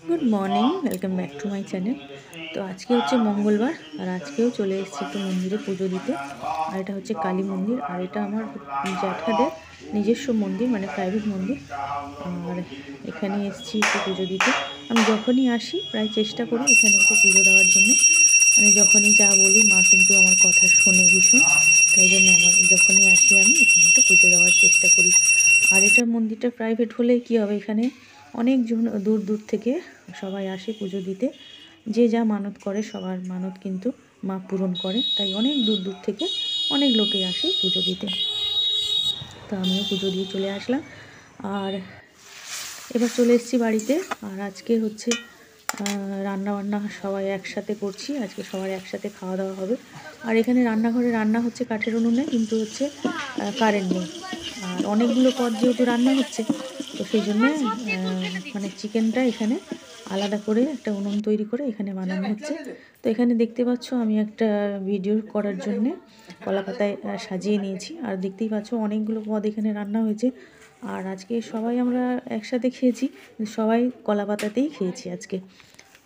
Good morning, welcome back to my channel. তো আজকে হচ্ছে মঙ্গলবার, আর আজকেও চলে এসেছি একটু মন্দিরে পুজো দিতে। আর এটা হচ্ছে কালী মন্দির, আর এটা আমার জ্যাঠাদের নিজস্ব মন্দির, মানে প্রাইভেট মন্দির। আর এখানে এসেছি একটু পুজো দিতে। আমি যখনই আসি প্রায় চেষ্টা করি এখানে একটু পুজো দেওয়ার জন্যে। মানে যখনই যা বলি মা কিন্তু আমার কথা শোনে ভীষণ, তাই জন্য আমার যখনই আসি আমি এখানে একটু পুজো দেওয়ার চেষ্টা করি। আর এটা মন্দিরটা প্রাইভেট হলে কী হবে, এখানে অনেকজন দূর দূর থেকে সবাই আসে পুজো দিতে। যে যা মানত করে সবার মানত কিন্তু মা পূরণ করে, তাই অনেক দূর দূর থেকে অনেক লোকে আসে পুজো দিতে। তো আমিও পুজো দিয়ে চলে আসলাম, আর এবার চলে এসেছি বাড়িতে। আর আজকে হচ্ছে রান্নাবান্না সবাই একসাথে করছি, আজকে সবার একসাথে খাওয়া দাওয়া হবে। আর এখানে রান্নাঘরে রান্না হচ্ছে কাঠের উনুনে, কিন্তু হচ্ছে কারেন্ট নেই। আর অনেকগুলো পদ যেহেতু রান্না হচ্ছে, তো সেই জন্যে মানে চিকেনটা এখানে আলাদা করে একটা উনুন তৈরি করে এখানে বানানো হচ্ছে। তো এখানে দেখতে পাচ্ছ আমি একটা ভিডিও করার জন্যে কলা পাতায় সাজিয়ে নিয়েছি। আর দেখতেই পাচ্ছ অনেকগুলো পদ এখানে রান্না হয়েছে। আর আজকে সবাই আমরা একসাথে খেয়েছি, সবাই কলা পাতাতেই খেয়েছি আজকে।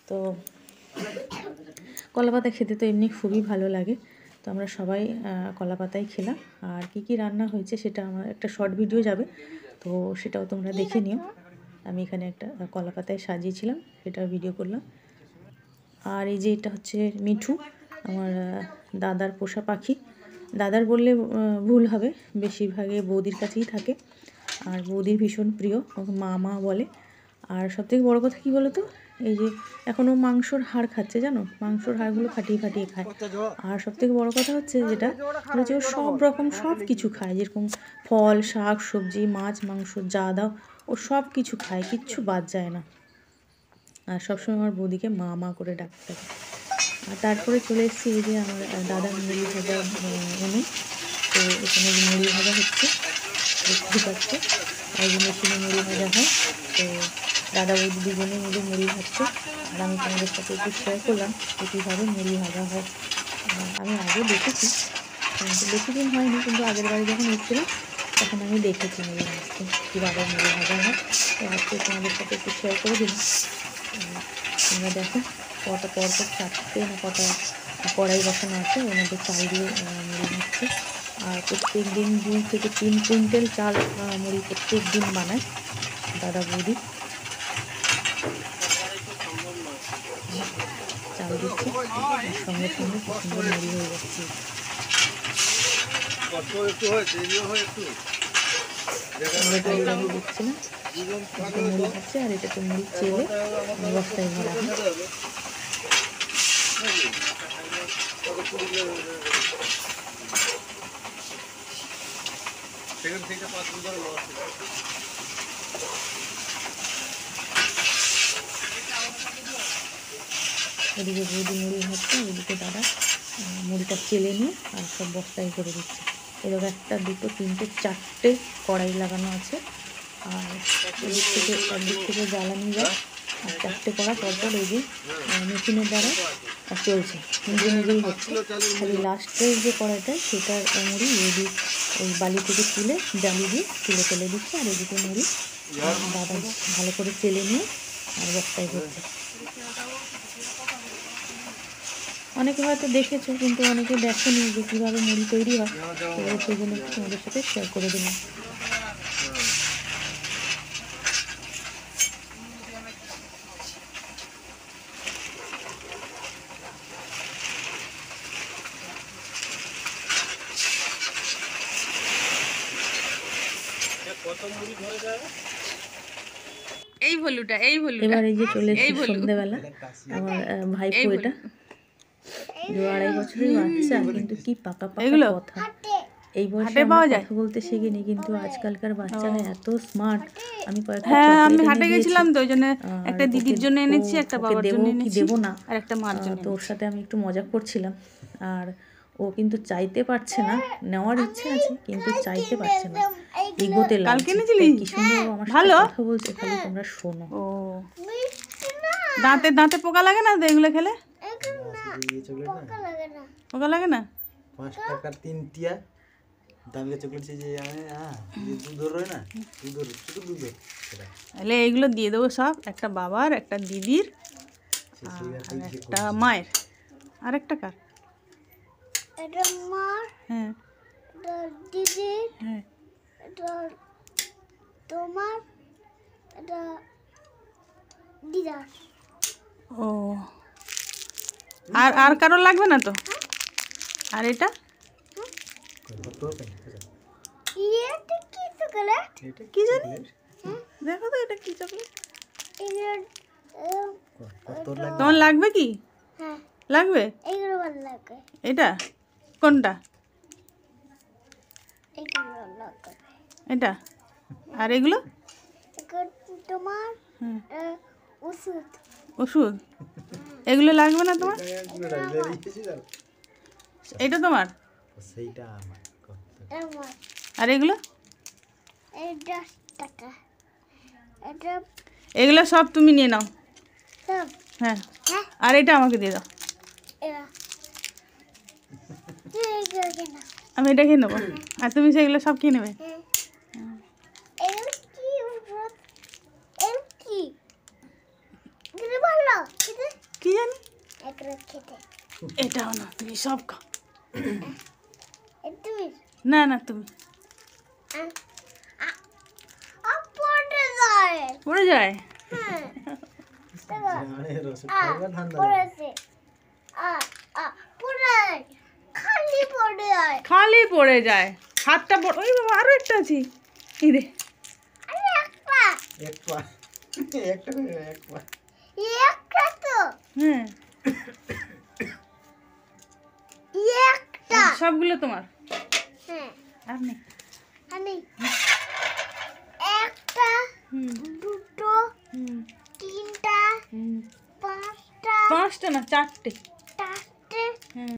তো কলা পাতা খেতে তো এমনি খুবই ভালো লাগে, তো আমরা সবাই কলা পাতায় খেলাম। আর কি কি রান্না হয়েছে সেটা আমার একটা শর্ট ভিডিও যাবে, তো সেটাও তোমরা দেখে নিও। আমি এখানে একটা কলা পাতায় সাজিয়েছিলাম, সেটাও ভিডিও করলাম। আর এই যে এটা হচ্ছে মিঠু, আমার দাদার পোষা পাখি। দাদার বললে ভুল হবে, বেশিরভাগে বৌদির কাছেই থাকে। আর বৌদির ভীষণ প্রিয়, ওকে মা মা বলে। আর সবথেকে বড় কথা কী বলো তো, এই যে এখনও মাংসর হাড় খাচ্ছে, জানো, মাংসর হাড়গুলো ফাটিয়ে ফাটিয়ে খায়। আর সবথেকে বড় কথা হচ্ছে যেটা হচ্ছে, ও সব রকম সব কিছু খায়, যেরকম ফল শাক সবজি মাছ মাংস যা দাও ও সব কিছু খায়, কিচ্ছু বাদ যায় না। আর সবসময় আমার বৌদিকে মা মা করে ডাকতে থাকে। আর তারপরে চলে এসেছি এই যে আমার দাদার মুড়ি ভাজা উনুন। তো এখানে মুড়ি ভাজা হচ্ছে, দেখতে পাচ্ছে। আর যে মেশিনে মুড়ি ভাজা হয়, তো দাদা বৌদি দুজনে মিলে মুড়ি ভাজছে। আর আমি তোমাদের সাথে একটু শেয়ার করলাম যে কীভাবে মুড়ি ভাজা হয়। আমি আগে দেখেছি, কিন্তু বেশি দিন হয়নি, কিন্তু আগের বারে যখন এসেছিলাম তখন আমি দেখেছি মুড়ি ভাজতে, কীভাবে মুড়ি ভাজা হয়। তো আজকে তোমাদের সাথে একটু শেয়ার করে দিলাম। তোমরা দেখো কটা পরপর 4টে না কটা কড়াই বসানো আছে, ওর মধ্যে চাল দিয়ে মুড়ি ভাজছে। আর প্রত্যেক দিন 2 থেকে 3 কুইন্টাল চাল মুড়ি প্রত্যেক দিন বানায় দাদা বৌদি। চাল দিচ্ছে আর সঙ্গে সঙ্গে খুব সুন্দর মুড়ি হয়ে যাচ্ছে। দিচ্ছে না, মুড়ি হচ্ছে, আর এটাতে মুড়ি চেলে বস্তায় ভরা হয়। এদিকে বৌদি মুড়ি হচ্ছে, এদিকে দাদা মুড়িটা চেলে নিয়ে আর সব বস্তায় করে দিচ্ছে। এরকম 1 2 3 4টে কড়াই লাগানো আছে। আর এদিক থেকে একদিক থেকে জ্বালানি যায়, আর 4টে কড়া পরপর এই যে মেশিনের দ্বারা চলছে, নিজে নিজেই হচ্ছে। খালি লাস্টের যে কড়াইটা সেটার মুড়ি এদিক ওই বালি থেকে তুলে জালি দিয়ে তুলে ফেলে দিচ্ছে। আর এদিকে মুড়ি দাদা ভালো করে চেলে নিয়ে আর বস্তায় করছে। অনেকে হয়তো দেখেছো, কিন্তু অনেকে দেখেনি যে কীভাবে মুড়ি তৈরি হয়, তো সেই জন্য তোমাদের সাথে শেয়ার করে দিলাম। এই ভলুটা এবার এই যে চলে এসেছে সন্ধ্যেবেলা, আমার ভাইপো, এটা 2-2.5 বছরের বাচ্চা, কিন্তু কি পাকা পাকা কথা। এই বয়সে আমরা কথা বলতে শিখিনি, কিন্তু আজকালকার বাচ্চারা এত স্মার্ট। আমি কয়েকটা আমি হাটে গেছিলাম, তো ওই জন্য একটা দিদির জন্য এনেছি, একটা বাবার জন্য এনেছি, দেবো না, আর একটা মার জন্য। তো ওর সাথে আমি একটু মজা করছিলাম। আর ও কিন্তু চাইতে পারছে না, নেওয়ার ইচ্ছে আছে কিন্তু চাইতে পারছে না, এগোতে লাগছে। কি সুন্দর আমার সাথে কথা বলছে, খালি তোমরা শোনো। ও দাঁতে দাঁতে পোকা লাগে না তো এগুলো খেলে? পোকা লাগে না? 5 টাকার 3 টিয়া দামি চকলেট যে হ্যাঁ দুধ রয় না দুধ ছোট দুধ সেটা তাহলে এইগুলো দিয়ে দেবো সব, একটা বাবার, একটা দিদির, আর একটা মায়ের, আর একটা কার? এটা মার, হ্যাঁ এটা দিদির, হ্যাঁ। এটা তোমার, এটা দিদার। ও আর আর কারো লাগবে না তো? আর এটা এটা কি চকলেট? এটা কি জানি, দেখো তো এটা কি চকলেট। এগুলো তোর লাগবে তোমার লাগবে কি? হ্যাঁ, লাগবে এগুলো ভালো লাগে, এটা কোনটা? এগুলো ভালো লাগে। এটা আর এগুলো? এগুলো তোমার হুম, ওষুধ। ওষুধ। এগুলো লাগবে না তোমার? এটা তোমার? সেইটা আমার আমার আর এগুলো? এই 10 টাকা, এটা এগুলো সব তুমি নিয়ে নাও। সব। হ্যাঁ, হ্যাঁ, আর এটা আমাকে দিয়ে দাও, এরা এগুলো কেনা। আমি এটা খেয়ে নেবো, আর তুমি সেগুলো সব খেয়ে নেবে। হ্যাঁ, এগুলো কি ওষুধ? এগুলো কি? এগুলো ভালো খেতে, কি জানি, এগুলো খেতে। এটাও না, তুমি সব খাও। তুমি না না তুমি, পড়ে যায়। পড়ে যায়। হ্যাঁ, রসদ খাইবা ঠান্ডা পড়েছে। পড়ে খালি পড়ে যায়। খালি পড়ে যায়, হাতটা ওই বাবা, আরো একটা আছে, এই রে। আরে একটা এক পা একটা করে এক পা একটা তো হ্যাঁ, একটা। সবগুলো তোমার, হ্যাঁ, আর নেই। আমি একটা, হুম দুটো, হুম তিনটা, হুম, পাঁচটা, 5টা না 4টে। চারটে, হুম।